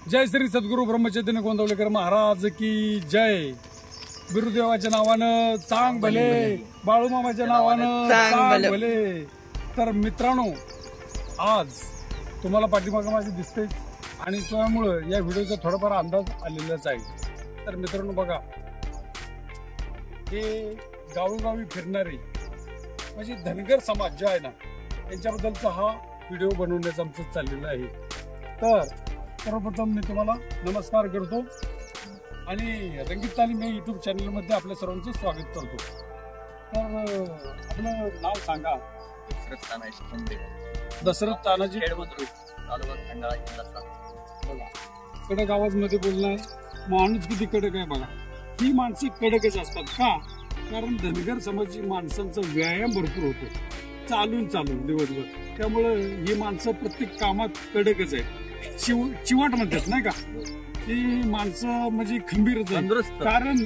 जय श्री सद्गुरू ब्रह्मचैतन्य गोंदवलेकर महाराज की जय। गुरुदेवाच्या नावानं चांग भले, बाळूमामाच्या नावानं चांग भले। तर मित्रांनो, आज तुम्हाला पाठीमागे माझे दिसते आणि त्यामुळे या व्हिडिओचा थोडाफार अंदाज आलेलाच आहे। तर मित्रांनो बघा, हे गावोगावी फिरणारे म्हणजे धनगर समाज जो आहे ना, त्यांच्याबद्दलचा हा व्हिडिओ बनवण्याचं आमचं चाललेलं आहे। तर सर्वप्रथम मी तुम्हाला नमस्कार करतो आणि रंगीत तालीम या युट्यूब चॅनलमध्ये आपल्या सर्वांचं स्वागत करतो। तर आपलं नाव सांगा। दशरथ तानाजी कडक आवाजमध्ये बोलणं आहे। माणूस किती कडक आहे बघा। ही माणसं कडकच असतात का? कारण धनगर समाजाची माणसांचा व्यायाम भरपूर होतो, चालून चालून दिवसभर। त्यामुळे ही माणसं प्रत्येक कामात कडकच आहे। चिवट म्हणतात नाही का, ती माणसं म्हणजे खंबीरच आहे। कारण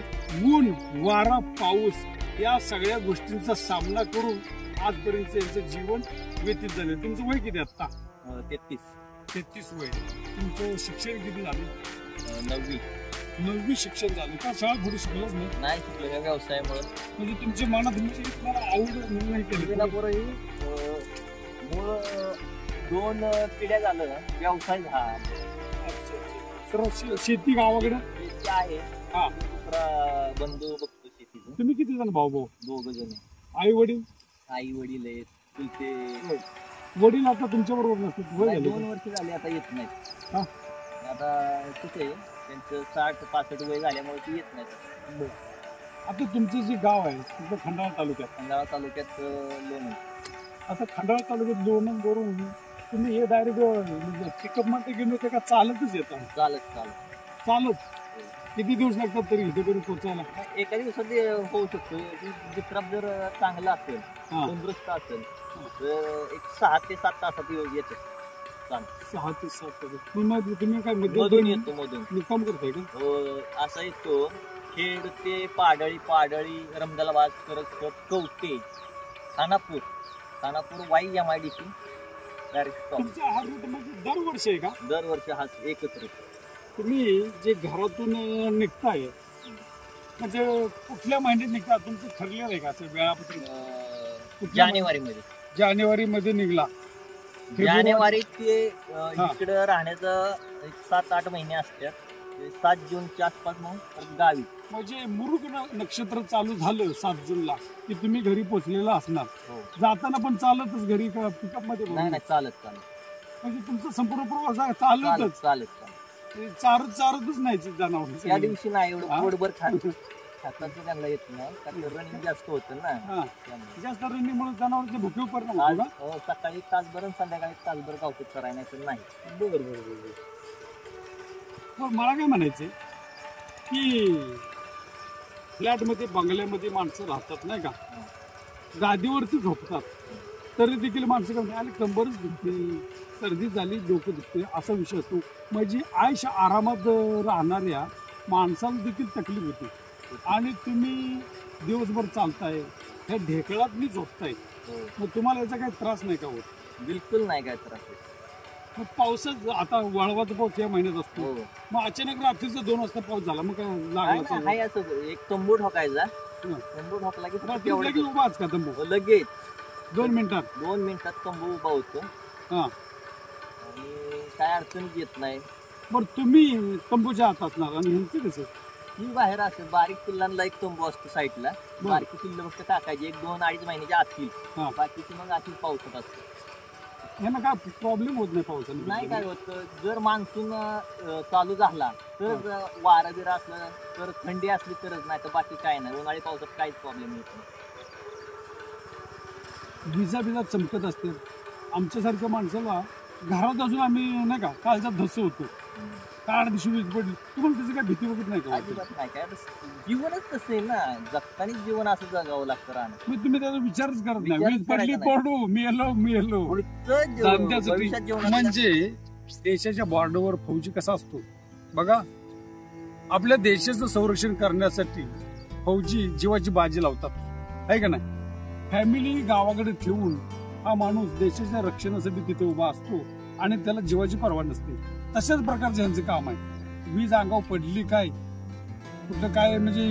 ऊन, वारा, पाऊस या सगळ्या गोष्टींचा सामना करून आजपर्यंत यांचं जीवन व्यतीत झाले। तुमचं वय किती आता? 33 वय। तुमचं शिक्षण किती झालं? 9वी शिक्षण झालं का? शाळा पुढे शिकलंच नाही शिकलो या व्यवसायामुळे। म्हणजे तुमच्या मनात म्हणजे तुम्हाला आवड नाही केली? 2 पिढ्या झालं व्यवसाय झाला। शेती गावाकडे शेती आहे। हा, दुसरा बंधू बघतो शेतीचं। तुम्ही किती जण भाऊ? 2 जण। आई वडील आहेत चुलते। वडील आता तुमच्या बरोबर नसतात? 2 वर्ष झाले आता येत नाहीत। आता कुठे त्यांचं 60-65 वय झाल्यामुळे ती येत नाहीत। आता तुमचं जे गाव आहे तुमचं खंडाळा तालुक्यात लोणंद। आता खंडाळा तालुक्यात लोणंद वरून तुम्ही हे डायरेक्ट पिकअप मध्ये घेऊन येते का चालतच येतात? चालत किती दिवस लागतात तरी इथेपर्यंत पोहोचायला? एका दिवसात होऊ शकतो। जित्राप जर चांगला असेल, तंदुरुस्त असेल तर एक 6 ते 7 तासात येते। 6 ते 7 तास। तुम्ही काय मधून येतो? मधून मुक्काम करताय का? हो, असा येतो। खेड ते पाडळी रमदालाबाद करत कवटे खानापूर वाई MIDC डायरेक्ट। तुमचा हा रूट म्हणजे दरवर्षी आहे का? दरवर्षी हा एकच रूट। तुम्ही जे घरातून निघताय म्हणजे कुठल्या महिन्यात निघता? तुमचं ठरलेलं आहे का असं वेळापत्रक? जानेवारी मध्ये निघला। जानेवारी ते इकडे राहण्याचं 7-8 महिने असतात। 7 जूनच्या आसपास मग गावी। म्हणजे मृग नक्षत्र चालू झालं 7 जूनला की तुम्ही घरी पोहोचलेला असणार। जाताना पण चालतच घरी का पिकअप मध्ये? नाही, चालत। म्हणजे तुमचा संपूर्ण प्रवास चालतच चारतच नाही जनावर? त्या दिवशी नाही एवढं पोटभर खातात त्यांना येत नाही, रनिंग जास्त होतं ना। जास्त रनिंगमुळे जनावरच्या भुके परिणाम होतो। सकाळी 1 तासभर आणि संध्याकाळी 1 तासभर गावठीत करायला नाही तर नाही। बरोबर। मला काय म्हणायचंय की फ्लॅट मध्ये, बंगल्यामध्ये माणसं राहतात नाही का, गादीवरती झोपतात, तरी देखील माणसं काय म्हणतात, कंबरच दुखते, सर्दी झाली, डोकं दुखते, असा विषय असतो। म्हणजे आयुष्य आरामात राहणाऱ्या माणसाला देखील तकलीफ होती। आणि तुम्ही दिवसभर चालताय, ह्या ढेकळात मी झोपताय, मग तुम्हाला याचा काही त्रास नाही का होत? बिलकुल नाही काय त्रास होत। मग पावसात, आता वळवाचा पाऊस या महिन्यात असतो, मग अचानक रात्रीचा 2 वाजता पाऊस झाला, मग काय लागला? एक तंबू ठोकायचा, तंबू ठोकला की उभाच का तंबू? लगेच 2 मिनिटात तंबू उभा होतो आणि काय अडचणच येत नाही। बरं, तुम्ही तंबूच्या आत असणार आणि ह्यांचं कसं? मी बाहेर असतो, बारीक पिल्लांना एक तंबू असतो साईडला, बारकी पिल्लं फक्त टाकायची 1-2-2.5 महिन्याच्या आतील, बाकीची मग आतील पावसात असतो। यांना काय प्रॉब्लेम होत नाही पावसाने? नाही काय होत, जर मान्सून चालू झाला तर वारा बिरा असलं तर, थंडी असली तरच, नाही तर बाकी काय नाही। उन्हाळी पावसात काहीच प्रॉब्लेम येत नाही। विजा चमकत असते। आमच्यासारख्या माणसाला घरात असून आम्ही नाही का कालचा धस होतो, 8 दिवशी वीज पडली, तुम्हाला त्याची काय भीती वगैरे नाही का? अजिबात नाही काय, जीवनच तसं आहे ना, जगताना जीवन असं जगावं लागतं राहणं। मग तुम्ही त्याचा विचारच करत नाही, वीज पडली पडू, मी येलो। म्हणजे देशाच्या बॉर्डरवर फौजी कसा असतो बघा, आपल्या देशाचं संरक्षण करण्यासाठी फौजी जीवाची बाजी लावतात, आहे का नाही? फॅमिली गावाकडे ठेवून हा माणूस देशाच्या रक्षणासाठी तिथे उभा असतो आणि त्याला जीवाची पर्वा नसते। तशाच प्रकारचं यांचं काम आहे. वीज अंगावर पडली काय, कुठं काय म्हणजे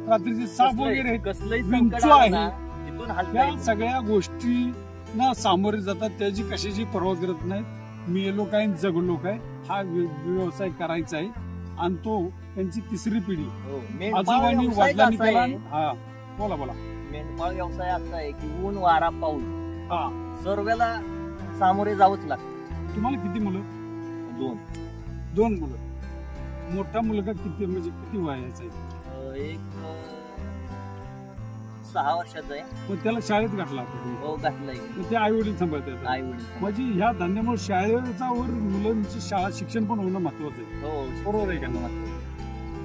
रात्रीचे साप वगैरे कसलंही विंचू संकट आलं आहे. ना, तिथून हालता या येत नाही. सगळ्या गोष्टींना सामोरे जातात. त्याची कशाची पर्वा करत नाहीत. मी लोक आहे, जगलो काय, हा व्यवसाय करायचा आहे. आणि तो त्यांची तिसरी पिढी. हो, मेंढपाळ आजोबांनी व्यवसाय वडिलांनी असा केला. आहे, हा बोला बोला. मेंढपाळ व्यवसाय असा आहे की ऊन वारा पाऊस हा, सर्वाला सामोरे जावंच लागतं. तुम्हाला किती मुलं? 2 2 मुलं. मोठा मुलगा किती म्हणजे किती वयाचा आहे? एक 6 वर्षाचा आहे. मग त्याला शाळेत घातला होता तुम्ही? हो, घातलाय. मग ते आई वडील सांभाळतात. आई वडील. म्हणजे ह्या धंद्यामुळे शाळेचा वर मुलांची शाळा शिक्षण पण होणं महत्वाचं आहे. हो, बरोबर आहे का?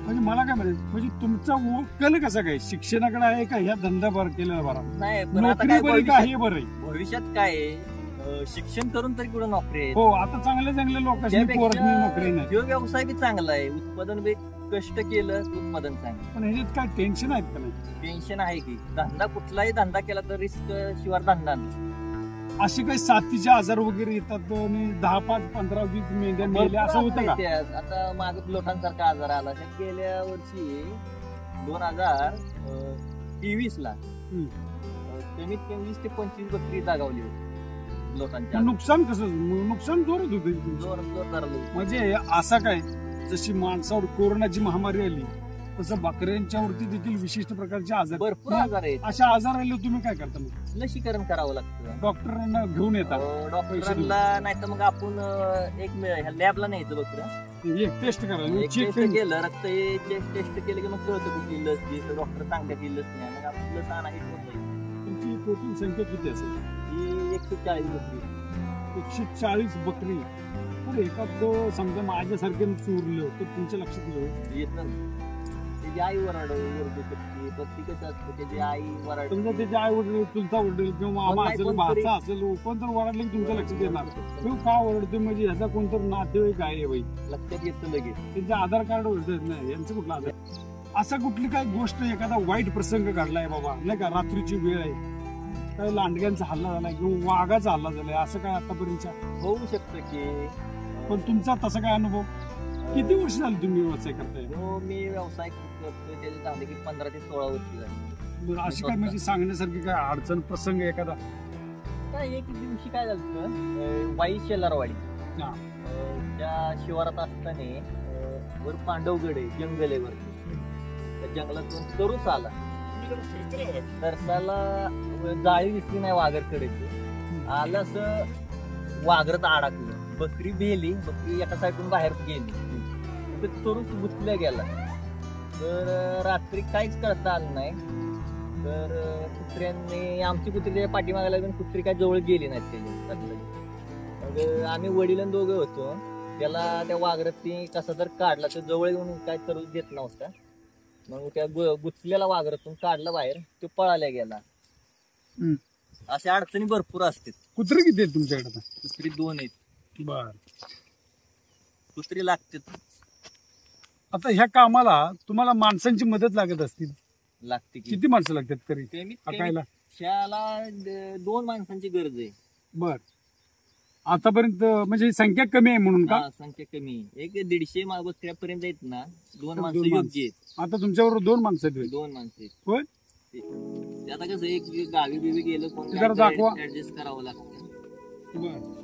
म्हणजे मला काय म्हणायचं, म्हणजे तुमचा कल कसा काय, शिक्षणाकडे आहे का ह्या धंदा बरं केलेला बरा, नाही पण आता नोकरी काय बरी का भविष्यात हे बरं आहे? भविष्यात काय आहे, शिक्षण करून तरी कुठं नोकरी आहे. हो, आता चांगल्या चांगल्या लोकांनी पोरांनी नोकरी नाही. ह्यो व्यवसाय बी चांगला आहे. उत्पादन बी कष्ट केलं उत्पादन चांगलं. पण ह्याच्यात काय टेन्शन आहेत का नाही? टेन्शन आहे की धंदा कुठलाही धंदा केला तर रिस्क शिवाय धंदा नाही. असे काही साथीचे आजार वगैरे येतात आणि 10, 5, 15, 20 मेंढ्या मेल्या असं होतं का? भरपूर आता मागं लोटांसारखा आजार आला. गेल्या वर्षी 2023 ला कमीत कमी 20 ते 25 बकरी जागावली होती लोटांच्या. नुकसान कसं? नुकसान जोरात होते. जोरदार लोक. म्हणजे असं काय, जशी माणसावर कोरोनाची महामारी आली तसं बकऱ्यांच्यावरती देखील विशिष्ट प्रकारचे आजार, भरपूर आजार आहेत. अशा आजार आले तुम्ही काय करता? मग लसीकरण करावं लागतं. डॉक्टरांना घेऊन येतात. डॉक्टरांना नाही तर मग आपण एक लॅबला न्यायचं बकरं. एक टेस्ट करायला एक चेक टेस्ट केलं, रक्त टेस्ट केलं की मग कळतं कुठली लस घे. डॉक्टर सांगतात की लस नाही, मग आपण लस आणायची होत नाही. तुमची टोटल संख्या किती असेल? ही 140 बकरी. 140 बकरी. तर एखादं समजा माझ्यासारखे चोरलं तर तुमच्या लक्षात येत नाही. त्याची आई वरडते. बकरी कसं असतं, त्याची आई वरड. समजा त्याचे आई वडील, चुलता वडील किंवा मामा नाही, असेल, कोणतरी- भाचा असेल, कोण तर वरडले की तुमच्या लक्षात येणार. तो का वरडते म्हणजे ह्याचा कोणतर नातेवाईक आहे बाई, लक्षात येतं लगेच. त्यांचे आधार कार्ड वरडत नाही, यांचं कुठलं आधार? असा कुठली काय गोष्ट, एखादा वाईट प्रसंग घडलाय बाबा, नाही का, रात्रीची वेळ आहे, काय लांडग्यांचा हल्ला झालाय किंवा वाघाचा हल्ला झालाय, असं काय आतापर्यंत होऊ शकतं की. पण तुमचा तसा काय अनुभव? किती वर्ष झाली तुम्ही व्यवसाय करताय? हो, मी व्यवसाय करतो त्याचे झाले की 15 ते 16 वर्ष झाली. अशी काय म्हणजे सांगण्यासारखी काय अडचण प्रसंग एखादा? काय एक दिवशी काय झालं, वाई शेलारवाडी हा. त्या शिवारात असताना वर पांडवगड आहे, जंगल आहे वरती. त्या जंगलातून तरुस आला. तरसाला जाळी दिसली नाही वाघरकडे. आलं असं वाघरत अडकलं. बकरी भेली, बकरी एका साईडून बाहेर गेली. तरुस गुंतल्या गेला. तर रात्री काहीच करता आलं नाही. तर कुत्र्यांनी, आमची कुत्री पाठीमागे लागून कुत्री काय जवळ गेली नाहीत त्याच्या. मग आम्ही वडील दोघं होतो. त्याला त्या वाघरातनी कसा तर काढला, तर जवळ येऊन काय तरुस देत नव्हता. मग त्या गुचलेला वाघरातून काढला बाहेर, तो पळायला गेला. अशा अडचणी भरपूर असतात. कुत्रे किती आहेत तुमच्याकडे आता? कुत्री 2 आहेत. बर. कुत्री लागतात. आता ह्या कामाला तुम्हाला माणसांची मदत लागत असतील. लागते की. किती माणसं लागतात तरी कमीत हाकायला? शाला 2 माणसांची गरज आहे. बर. आतापर्यंत म्हणजे संख्या कमी आहे म्हणून का? हा, संख्या कमी. एक 150 बकऱ्यापर्यंत आहेत ना, 2 माणसं 2 योग्य आहेत. आता तुमच्यावर 2 माणसं आहेत. 2 माणसं आहेत. होय. ते आता कसं, एक गावी बिवी गेलं कोण ते जरा दाखवा. ऍडजस्ट करावं लागतं. बर.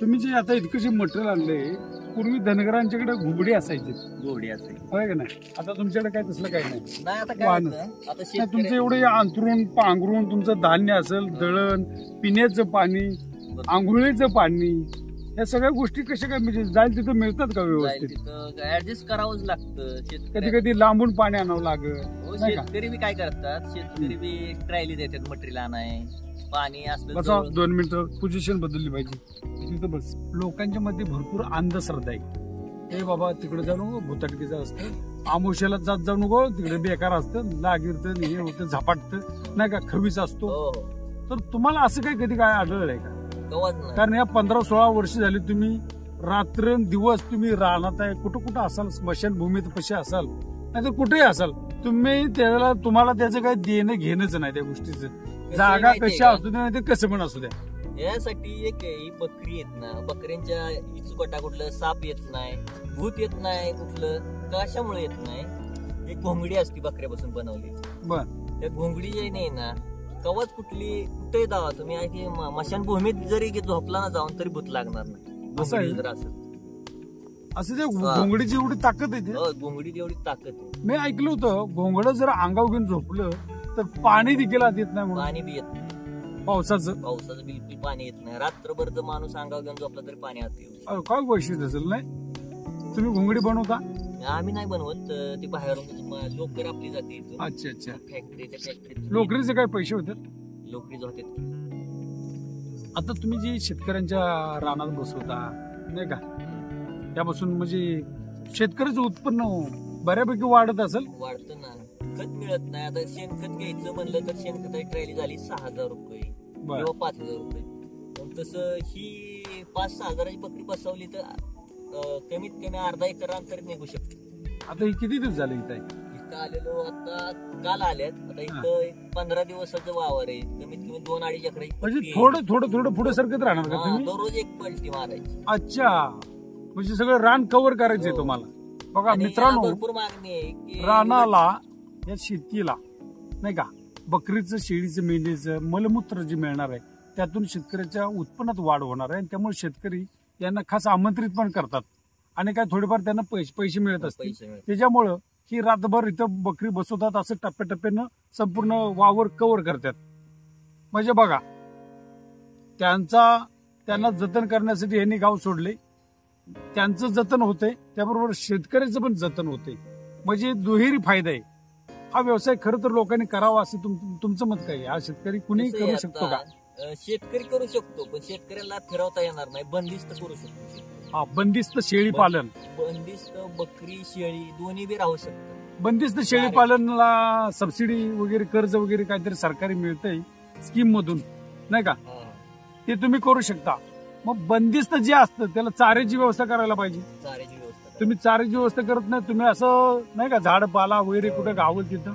तुम्ही जे आता इतकं मटेरियल आणलंय, पूर्वी धनगरांच्याकडे घुबडी असायची, घोडी असेल. होय का नाही? आता तुमच्याकडे काय तसलं काही नाही. नाही, आता काय वाहन. होतं, आता नाही, तुमचं शेतकरी एवढे अंतरून पांघरून तुमचं धान्य असेल, दळण, पिण्याचं पाणी, आंघोळीचं पाणी, या सगळ्या गोष्टी कशा काय म्हणजे जाईल तिथं मिळतात का व्यवस्थित? तिथं ऍडजस्ट करावंच लागतं. कधी शेतकरी कधी लांबून पाणी आणावं लागत नाही का? शेतकरी बी काय करतात, शेतकरी बी ट्रायली देतात मटेरियल आणाय. पाणी असलं बसा जवळ. 2 मिनिटं, पोझिशन बदलली पाहिजे तिथं. बस. लोकांच्या मध्ये भरपूर अंधश्रद्धा आहे. हे बाबा तिकडे जाऊ नको, भूताटकीचं असतं, आमुष्याला जात जाऊ नको, तिकडे बेकार असतं, लागिरतं, हे होतं, झपाटतं, नाही का, खवीच असतो. हो, तर तुम्हाला असं काही कधी काय आढळलंय का? गवत नाही. कारण या 15-16 वर्ष झाली तुम्ही रात्र दिवस तुम्ही राहणार आहे, कुठं कुठं असाल, स्मशानभूमीत कसे असाल, नाहीतर कुठेही असाल, तुम्हाला त्याचं काही देणं घेणंच नाही त्या गोष्टीचं. जागा कशी असू द्या, नाही कसं पण असू द्या, यासाठी एक ही बकरी येत ना, बकऱ्यांच्या इचुकटा कुठलं साप येत नाही, भूत येत नाही, कुठलं कशामुळे येत नाही, एक घोंगडी असते बकऱ्यापासून बनवली. बर. त्या घोंगडी जे नाही ना, कवच कुठे जावा तुम्ही, की मशानभूमीत जरी झोपला ना जाऊन तरी भूत लागणार नाही. असं आहे? जर असं असं ते घोंगडीची एवढी ताकद आहे ते? घोंगडीची एवढी ताकद आहे. मी ऐकलं होतं घोंगड जर अंगावर घेऊन झोपलं तर पाणी देखील आत येत नाही म्हणून. पाणी बी येत नाही. पावसाचं बिलकुल पाणी येत नाही. रात्रभर जर माणूस अंगावर घेऊन झोपला तरी पाणी आत येऊ. काय वैशिष्ट्य असेल नाही? तुम्ही घोंगडी बनवता? आम्ही नाही बनवत, ती बाहेरून लोकर आपली जाते इथून. अच्छा अच्छा. फॅक्टरीच्या लोकरीचे काय पैसे होतात? लोकरी होते. आता तुम्ही जी शेतकऱ्यांच्या रानात बसवता नाही का, त्यापासून म्हणजे शेतकऱ्याचं उत्पन्न बऱ्यापैकी वाढत असेल? वाढतं ना. खत मिळत नाही. आता शेणखत घ्यायचं म्हणलं तर शेणखताची ट्रॅली झाली 6,000 रुपये किंवा 5,000 रुपये. पण तसं ही 5-6 हजाराची बकरी बसवली तर कमीत कमी अर्धा एकर अंतर निघू शकते. आता ही किती दिवस झाले इथं? इथं आलेलो आता काल आल्यात. आता इथं एक 15 दिवसाचं वावर आहे. कमीत कमी 2-2.5 एकर. म्हणजे थोडं पुढे सरकत राहणार का तुम्ही? दररोज एक पलटी मारायची. अच्छा, म्हणजे सगळं रान कव्हर करायचंय तुम्हाला. बघा मित्रांनो, भरपूर मागणी आहे की रानाला या शेतीला नाही का बकरीचं, शेळीचं, मेंढीचं मलमूत्र जे मिळणार आहे त्यातून शेतकऱ्याच्या उत्पन्नात वाढ होणार आहे. आणि त्यामुळे शेतकरी यांना खास आमंत्रित पण करतात आणि काय थोडेफार त्यांना पैसे मिळत असतील. त्याच्यामुळं ही रातभर इथं बकरी बसवतात, असं टप्प्याटप्प्यानं संपूर्ण वावर कव्हर करतात. म्हणजे बघा, त्यांना जतन करण्यासाठी यांनी गाव सोडले, त्यांचं जतन होतंय, त्याबरोबर शेतकऱ्याचं पण जतन होतंय. म्हणजे दुहेरी फायदा आहे. हा व्यवसाय खरं तर लोकांनी करावा असं तुमचं मत काय? हा शेतकरी कुणी करू शकतो का? शेतकरी करू शकतो, पण शेतकऱ्याला फिरवता येणार नाही. बंदिस्त करू शकतो. हा, बंदिस्त शेळी पालन. बंदिस्त बकरी शेळी दोन्ही बी राहू शकतं. बंदिस्त शेळी पालनला सबसिडी वगैरे, कर्ज वगैरे काहीतरी सरकारी मिळतंय स्कीम मधून नाही का, ते तुम्ही करू शकता. मग बंदिस्त जे असतं त्याला चाऱ्याची व्यवस्था करायला पाहिजे. चाऱ्याची व्यवस्था तुम्ही चाऱ्याची व्यवस्था करत नाही. तुम्ही असं नाही का झाड पाला वगैरे कुठे गावल तिथं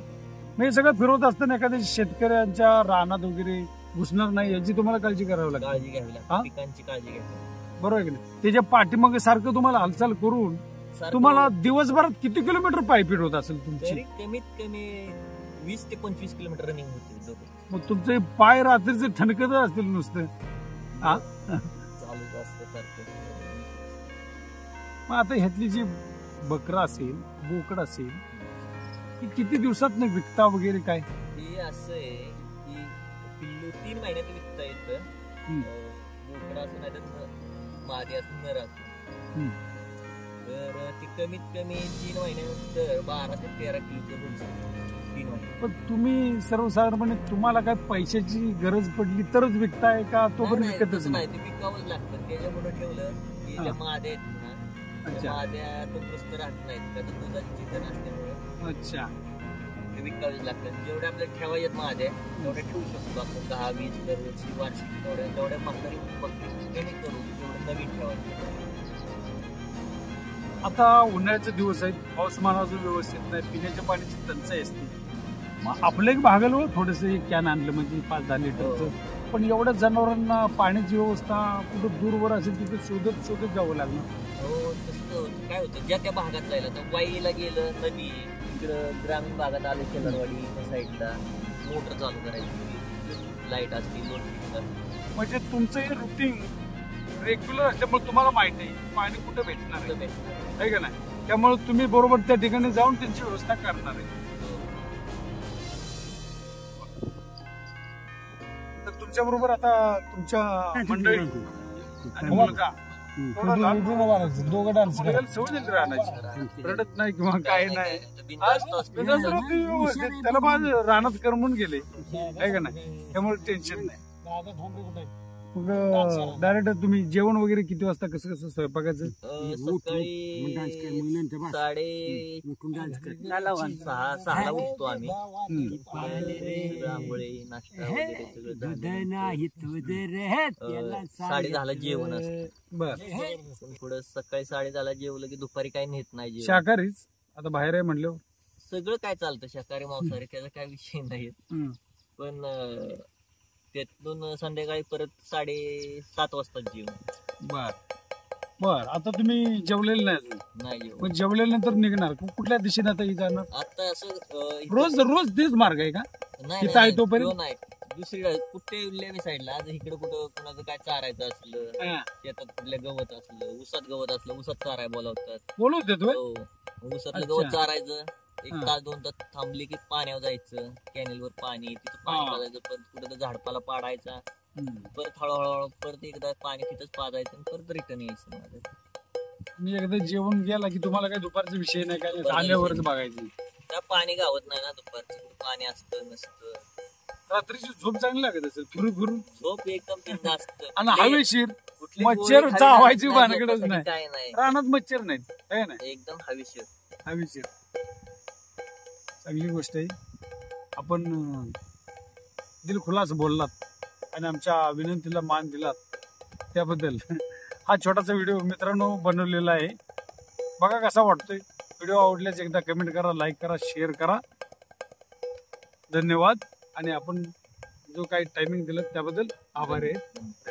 मग हे सगळं फिरवत असताना एखाद्या शेतकऱ्यांच्या रानात वगैरे घुसणार नाही याची तुम्हाला काळजी करावी लागेल. काळजी घ्यावी लागते. पिकांची काळजी घ्यावी. बरोबर आहे की नाही? त्याच्या पाठीमागे सारखं तुम्हाला हालचाल करून तुम्हाला दिवसभरात किती किलोमीटर पायपीट होत असेल तुमची? कमीत कमी 20 ते 25 किलोमीटर रनिंग होते. मग तुमचे पाय रात्रीचे ठणकत असतील नुसतं. हा, चालूच असतं सारखं. मग आता ह्यातली जी बकरा असेल, बोकड असेल, की किती दिवसात नाही विकता वगैरे काय? हे असं आहे की पिल्लू 3 महिन्यात विकता येतं. बोकडा असं नाही तर मादी असं नर असं. तर ती कमीत कमी 3 महिन्यानंतर 12 ते 13 किलोचं होऊ शकतं. 3 महिने. पण तुम्ही सर्वसाधारणपणे तुम्हाला काय पैशाची गरज पडली तरच विकताय का तो पण विकतच नाही? ते विकावंच लागतं. त्याच्यामुळे ठेवलं की ज्या माद्या आहेत ना, माद्या तंदुरुस्त राहत नाहीत. त्याचं दुधाची चिकन असल्यामुळे अच्छा ते विकावेच लागतात. जेवढ्या आपल्याला ठेवायच्यात माद्या तेवढ्या ठेवू शकतो आपण. 10-20 दरवर्षी वार्षिक तेवढ्या म्हातारी बकरी कमी करू, तेवढं नवीन ठेवायचं. आता उन्हाळ्याचे दिवस आहेत, पाऊसमान अजून व्यवस्थित नाही, पिण्याच्या पाण्याची टंचाई असते. मग आपलं एक भागल हो थोडंसं एक कॅन आणलं म्हणजे 5-10 लिटरचं. पण एवढ्या जनावरांना पाण्याची व्यवस्था कुठं दूरवर असेल तिथे शोधत जावं लागणार. हो, तसं काय होतं ज्या त्या भागात जायला. तर वाईला गेलं नदी, इकडं ग्रामीण भागात आलं शेलारवाडी साईडला मोटर चालू करायची, लाईट असते, लोड. म्हणजे तुमचं हे रुटीन रेग्युलर असल्यामुळे तुम्हाला माहिती आहे पाणी कुठं भेटणार आहे का नाही. त्यामुळे तुम्ही बरोबर त्या ठिकाणी जाऊन त्यांची व्यवस्था करणार आहे. तर तुमच्या बरोबर आता तुमच्या मंडळी आणि मुलगा दोघं डान्स सवय राहण्याची, रडत नाही किंवा काय नाही. व्यवस्थित त्याला माझं रानात करमून गेले आहे का नाही, त्यामुळे टेन्शन नाही. मग डायरेक्ट तुम्ही जेवण वगैरे किती वाजता कसं स्वयंपाकाचं? सकाळी 6:30 उठतो आम्ही. आंघोळी नाश्ता वगैरे सगळं 10:30 जेवण असतं. बरं. पुढं सकाळी 10:30 जेवलं की दुपारी काही नेत नाही जेवण. शाकाहारीच आता बाहेर आहे म्हणलं सगळं काय चालतं, शाकाहारी मांसाहारी त्याचा काय विषय नाही. पण त्यातून संध्याकाळी परत 7:30 वाजता जेवण. बर बर. आता तुम्ही जेवलेले नाही अजून? नाही जेवण. पण जेवल्यानंतर निघणार कुठल्या दिशेने आता ही जाणार? आता असं रोज रोज तेच मार्ग आहे का? नाही तिथं आहे तोपर्यंत? तो नाही, दुसरीकडे कुठे लेवी साईडला. आज इकडे कुठं कुणाचं काय चारायचं असलं, हा. शेतात कुठल्या गवत असलं, उसात गवत असलं, उसात चाराय बोलावतात. बोलवते तू? हो, उसातलं अच्छा. गवत चारायचं. एक हा. तास 2 तास थांबली की पाण्यावर जायचं, कॅनेलवर पाणी, तिथं पाणी हा. पाजायचं, परत कुठं तर झाडपाला पाडायचा, हम्म. परत हळूहळू परत एकदा पाणी तिथंच पाजायचं आणि परत रिटर्न यायचं माझं. मी एकदा जेवण गेला की तुम्हाला काही दुपारचा विषय नाही काय नाही, आल्यावरच बघायचं. त्या पाणी गावत नाही ना दुपारचं, पाणी असतं नसतं. रात्रीची झोप चांगली लागत असेल फिरून फिरून झोप एकदम बिंद असतं आणि हवेशीर. कुठली मच्छर गोळी खाली चावायची नाही, भानगडच झोपेसाठी नाही. काय नाही, रानात मच्छर नाहीत आहे ना? एकदम हवेशीर. हवेशीर चांगली गोष्ट आहे. आपण दिल खुलास बोललात आणि आमच्या विनंतीला मान दिलात त्याबद्दल हा छोटासा व्हिडिओ मित्रांनो बनवलेला आहे. बघा कसा वाटतोय. व्हिडिओ आवडल्यास एकदा कमेंट करा, लाईक करा, शेअर करा. धन्यवाद. आणि आपण जो काही टायमिंग दिलं त्याबद्दल आभारी आहे.